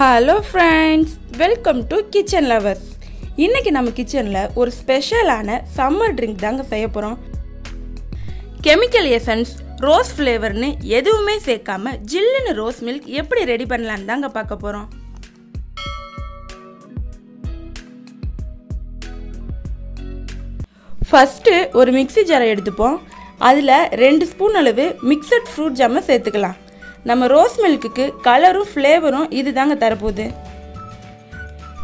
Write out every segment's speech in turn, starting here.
Hello friends, welcome to Kitchen Lovers. இன்னைக்கு நம்ம கிச்சன்ல ஒரு ஸ்பெஷலான சம்மர் ட்ரிங்க் தாங்க செய்ய போறோம். கெமிக்கல் எசன்ஸ், ரோஸ் ஃப்ளேவர்னு எதுவுமே சேர்க்காம ஜில்லுன்னு ரோஸ் மில்க் எப்படி ரெடி பண்ணலாம்னு தாங்க பார்க்க போறோம். ஃபர்ஸ்ட் ஒரு மிக்ஸி ஜாரை எடுத்துப்போம். அதுல 2 ஸ்பூன் அளவு மிக்ஸட் ஃப்ரூட் ஜாமை சேர்த்துக்கலாம். நம்ம ரோஸ் மில்க்குக்கு கலரும் ஃப்ளேவரும் இது தாங்க தரப்போகுது.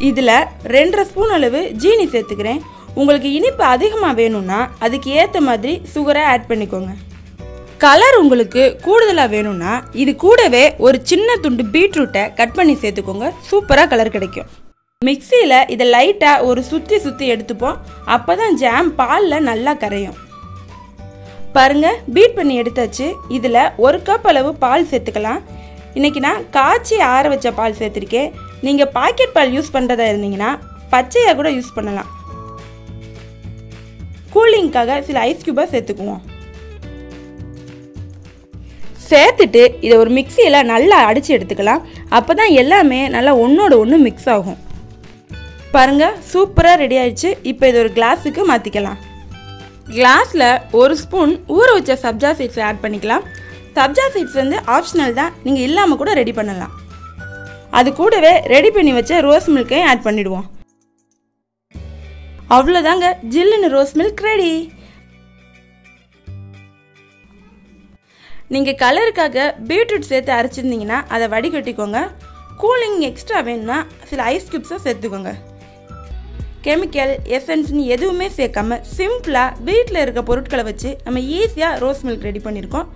இதில் 2.5 ஸ்பூன் அளவு ஜீனி சேர்த்துக்கிறேன். உங்களுக்கு இனிப்பு அதிகமாக வேணும்னா அதுக்கு ஏற்ற மாதிரி சுகரை ஆட் பண்ணிக்கோங்க. கலர் உங்களுக்கு கூடுதலாக வேணும்னா இது கூடவே ஒரு சின்ன துண்டு பீட்ரூட்டை கட் பண்ணி சேர்த்துக்கோங்க. சூப்பராக கலர் கிடைக்கும். மிக்சியில் இதை லைட்டாக ஒரு சுற்றி எடுத்துப்போம். அப்போ தான் ஜாம் பாலில் நல்லா கரையும். பாருங்க, பீட் பண்ணி எடுத்தாச்சு. இதில் 1 கப் அளவு பால் சேர்த்துக்கலாம். இன்றைக்கி நான் காய்ச்சி ஆற வச்ச பால் சேர்த்துருக்கேன். நீங்கள் பாக்கெட் பால் யூஸ் பண்ணுறதா இருந்தீங்கன்னா பச்சையாக கூட யூஸ் பண்ணலாம். கூலிங்காக சில ஐஸ் கியூபாக சேர்த்துக்குவோம். சேர்த்துட்டு இதை ஒரு மிக்சியில் நல்லா அடித்து எடுத்துக்கலாம். அப்போ தான் எல்லாமே நல்லா ஒன்றோட ஒன்று மிக்ஸ் ஆகும். பாருங்கள், சூப்பராக ரெடி ஆயிடுச்சு. இப்போ இது ஒரு கிளாஸுக்கு மாற்றிக்கலாம். கிளாஸில் 1 ஸ்பூன் ஊற வச்ச சப்ஜா சீட்ஸ் ஆட் பண்ணிக்கலாம். சப்ஜா சீட்ஸ் வந்து ஆப்ஷனல் தான், நீங்கள் இல்லாமல் கூட ரெடி பண்ணலாம். அது கூடவே ரெடி பண்ணி வச்ச ரோஸ் மில்க்கையும் ஆட் பண்ணிடுவோம். அவ்வளோதாங்க, ஜில்லுன்னு ரோஸ் மில்க் ரெடி. நீங்கள் கலருக்காக பீட்ரூட் சேர்த்து அரைச்சிருந்தீங்கன்னா அதை வடிகட்டிக்கோங்க. கூலிங் எக்ஸ்ட்ரா வேணும்னா சில ஐஸ் கியூப்ஸை சேர்த்துக்கோங்க. கெமிக்கல் எசன்ஸ்னு எதுவுமே சேர்க்காம சிம்பிளாக வீட்டில் இருக்க பொருட்களை வச்சு நம்ம ஈஸியாக ரோஸ் மில்க் ரெடி பண்ணியிருக்கோம்.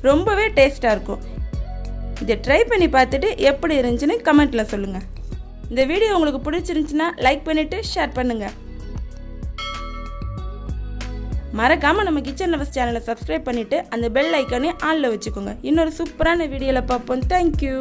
ரொம்பவே டேஸ்ட்டாக இருக்கும். இதை ட்ரை பண்ணி பார்த்துட்டு எப்படி இருந்துச்சுன்னு கமெண்ட்டில் சொல்லுங்கள். இந்த வீடியோ உங்களுக்கு பிடிச்சிருந்துச்சுன்னா லைக் பண்ணிவிட்டு ஷேர் பண்ணுங்கள். மறக்காமல் நம்ம கிச்சன் லவர்ஸ் சேனலை சப்ஸ்கிரைப் பண்ணிவிட்டு அந்த பெல் ஐக்கானே ஆனில் வச்சுக்கோங்க. இன்னொரு சூப்பரான வீடியோவில் பார்ப்போம். தேங்க்யூ.